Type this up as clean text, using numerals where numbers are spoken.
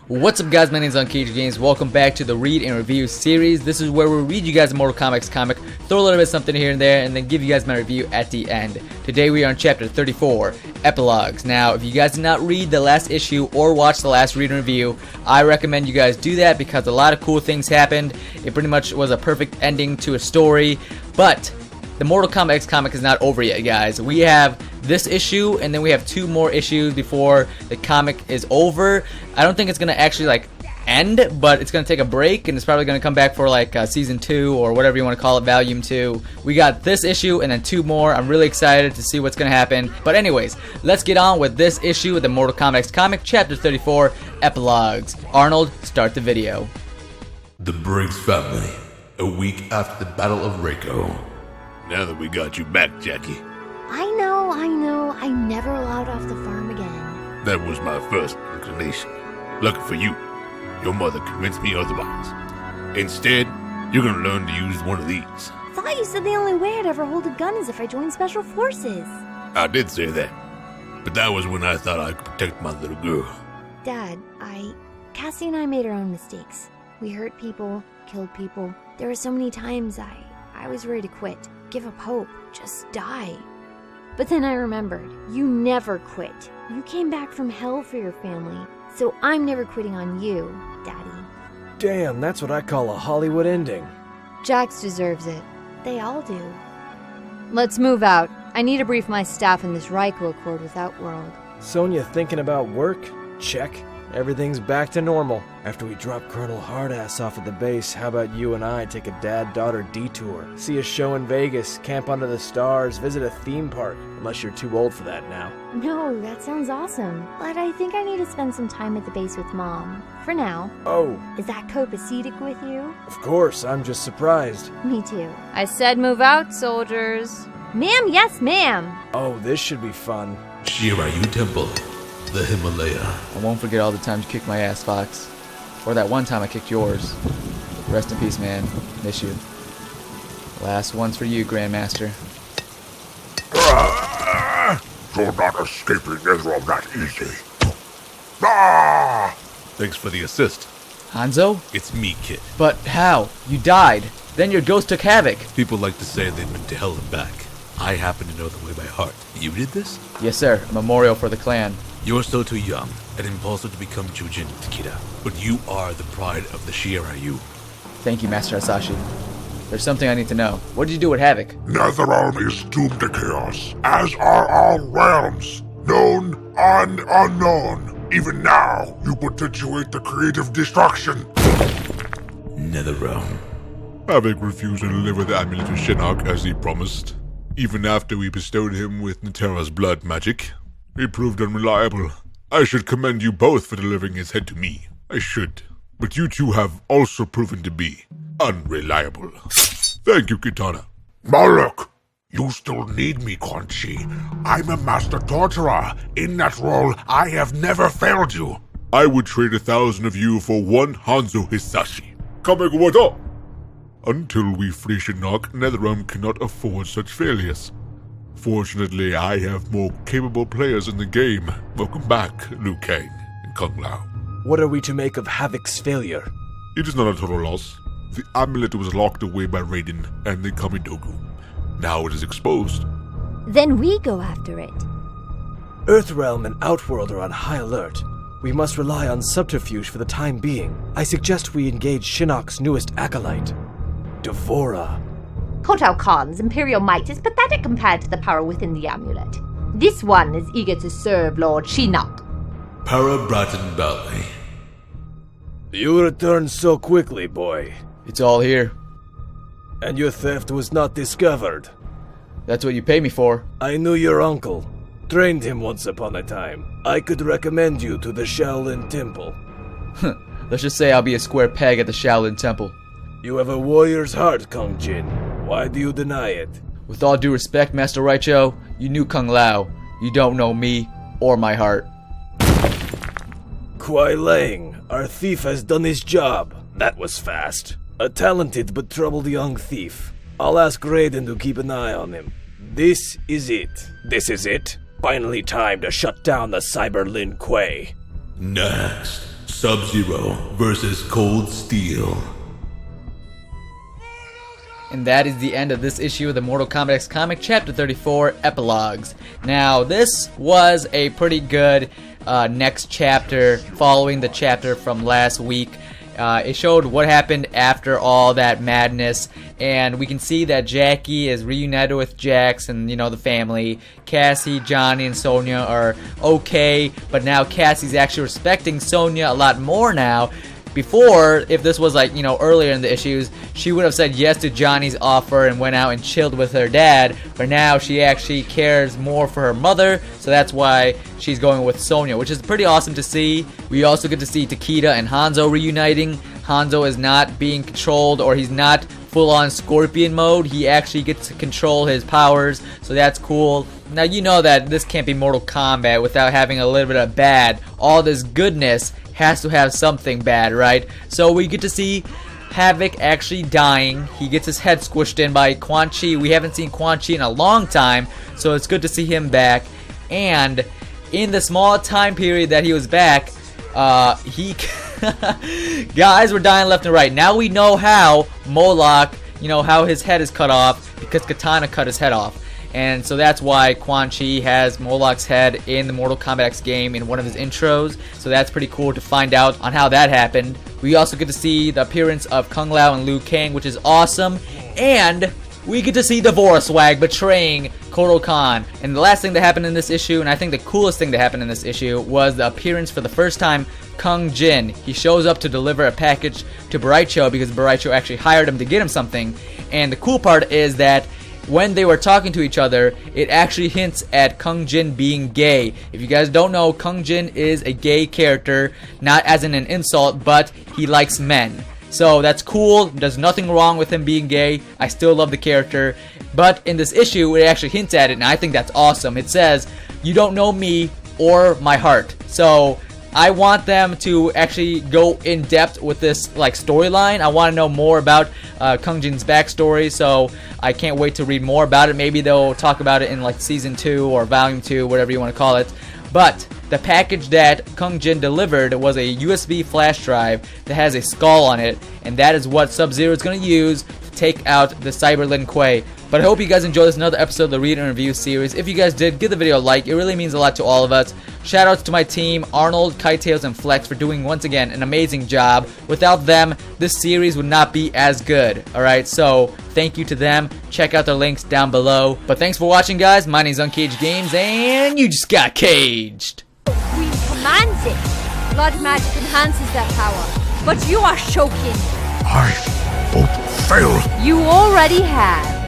What's up guys, my name is unCAGEDgamez. Welcome back to the Read and Review series. This is where we read you guys a Mortal Kombat X comic, throw a little bit of something here and there, and then give you guys my review at the end. Today we are on chapter 34, Epilogues. Now, if you guys did not read the last issue or watch the last read and review, I recommend you guys do that because a lot of cool things happened. It pretty much was a perfect ending to a story, but the Mortal Kombat X comic is not over yet, guys. We have this issue, and then we have 2 more issues before the comic is over. I don't think it's gonna actually end, but it's gonna take a break, and it's probably gonna come back for season 2 or whatever you want to call it, volume 2. We got this issue and then 2 more. I'm really excited to see what's gonna happen. But anyways, let's get on with this issue of the Mortal Kombat X comic, chapter 34, Epilogues. Arnold, start the video. The Briggs family, a week after the Battle of Reiko. Now that we got you back, Jackie. I know. I'm never allowed off the farm again. That was my first inclination. Lucky for you, your mother convinced me otherwise. Instead, you're gonna learn to use one of these. I thought you said the only way I'd ever hold a gun is if I joined Special Forces. I did say that, but that was when I thought I could protect my little girl. Dad, Cassie and I made our own mistakes. We hurt people, killed people. There were so many times I was ready to quit, give up hope, just die. But then I remembered, you never quit. You came back from hell for your family, so I'm never quitting on you, Daddy. Damn, that's what I call a Hollywood ending. Jax deserves it. They all do. Let's move out. I need to brief my staff in this Reiko Accord with Outworld. Sonya thinking about work? Check. Everything's back to normal. After we drop Colonel Hardass off at the base, how about you and I take a dad-daughter detour? See a show in Vegas, camp under the stars, visit a theme park. Unless you're too old for that now. No, that sounds awesome. But I think I need to spend some time at the base with Mom. For now. Oh. Is that copacetic with you? Of course, I'm just surprised. Me too. I said move out, soldiers. Ma'am, yes, ma'am. Oh, this should be fun. Shirayu Temple, the Himalaya. I won't forget all the times you kicked my ass, Fox. Or that one time I kicked yours. Rest in peace, man. Miss you. Last one's for you, Grandmaster. You're not escaping Earthrealm that easy. Thanks for the assist. Hanzo? It's me, kid. But how? You died. Then your ghost took Havik. People like to say they've been to hell and back. I happen to know the way by heart. You did this? Yes, sir. A memorial for the clan. You're still too young and impulsive to become Chujin, Takeda. But you are the pride of the Shirayu. Thank you, Master Hasashi. There's something I need to know. What did you do with Havik? Netherrealm is doomed to chaos, as are all realms, known and unknown. Even now, you perpetuate the creative destruction. Netherrealm. Havik refused to deliver the amulet to Shinnok as he promised. Even after we bestowed him with Natera's blood magic, he proved unreliable. I should commend you both for delivering his head to me. I should. But you two have also proven to be unreliable. Thank you, Kitana. Malak, you still need me, Quan Chi. I'm a master torturer. In that role, I have never failed you. I would trade 1,000 of you for 1 Hanzo Hisashi. Kamegawada! Until we free Shinnok, Netherrealm cannot afford such failures. Fortunately, I have more capable players in the game. Welcome back, Liu Kang and Kung Lao. What are we to make of Havik's failure? It is not a total loss. The amulet was locked away by Raiden and the Kamidogu. Now it is exposed. Then we go after it. Earthrealm and Outworld are on high alert. We must rely on subterfuge for the time being. I suggest we engage Shinnok's newest acolyte, Devora. Kotal Khan's imperial might is pathetic compared to the power within the amulet. This one is eager to serve Lord Shinnok. Para Bratton Ballet. You returned so quickly, boy. It's all here. And your theft was not discovered. That's what you pay me for. I knew your uncle. Trained him once upon a time. I could recommend you to the Shaolin Temple. Let's just say I'll be a square peg at the Shaolin Temple. You have a warrior's heart, Kung Jin. Why do you deny it? With all due respect, Master Raicho, you knew Kung Lao. You don't know me or my heart. Kuai Lang, our thief has done his job. That was fast. A talented but troubled young thief. I'll ask Raiden to keep an eye on him. This is it. This is it. Finally time to shut down the Cyber Lin Kuei. Next, Sub-Zero versus Cold Steel. And that is the end of this issue of the Mortal Kombat X Comic, Chapter 34, Epilogues. Now, this was a pretty good next chapter following the chapter from last week. It showed what happened after all that madness, and we can see that Jackie is reunited with Jax and, you know, the family. Cassie, Johnny, and Sonya are okay, but now Cassie's actually respecting Sonya a lot more now. Before, if this was like, you know, earlier in the issues, she would have said yes to Johnny's offer and went out and chilled with her dad, but now she actually cares more for her mother, so that's why she's going with Sonya, which is pretty awesome to see. We also get to see Takeda and Hanzo reuniting. Hanzo is not being controlled, or he's not full-on Scorpion mode. He actually gets to control his powers, so that's cool. Now, you know that this can't be Mortal Kombat without having a little bit of bad. All this goodness has to have something bad, right? So we get to see Havik actually dying. He gets his head squished in by Quan Chi. We haven't seen Quan Chi in a long time, so it's good to see him back. And in the small time period that he was back, guys were dying left and right. Now we know how Moloch, you know, how his head is cut off, because Katana cut his head off. And so that's why Quan Chi has Moloch's head in the Mortal Kombat X game in one of his intros. So that's pretty cool to find out on how that happened. We also get to see the appearance of Kung Lao and Liu Kang, which is awesome. And we get to see Dvorak betraying Kotal Khan. And the last thing that happened in this issue, and I think the coolest thing that happened in this issue, was the appearance for the first time Kung Jin. He shows up to deliver a package to Baraicho because Baraicho actually hired him to get him something. And the cool part is that when they were talking to each other, it actually hints at Kung Jin being gay. If you guys don't know, Kung Jin is a gay character, not as in an insult, but he likes men. So that's cool. There's nothing wrong with him being gay. I still love the character. But in this issue, it actually hints at it, and I think that's awesome. It says, "You don't know me or my heart." So I want them to actually go in depth with this like storyline. I want to know more about Kung Jin's backstory, so I can't wait to read more about it. Maybe they'll talk about it in like season 2 or volume 2, whatever you want to call it. But the package that Kung Jin delivered was a USB flash drive that has a skull on it, and that is what Sub-Zero is going to use to take out the Cyber Lin Kuei. But I hope you guys enjoyed this another episode of the Read and Review series. If you guys did, give the video a like. It really means a lot to all of us. Shoutouts to my team, Arnold, Kitetails, and Flex, for doing, once again, an amazing job. Without them, this series would not be as good. Alright, so thank you to them. Check out the links down below. But thanks for watching, guys. My name is unCAGEDgamez, and you just got caged. Queen commands it. Blood magic enhances that power. But you are choking. I won't fail. You already have.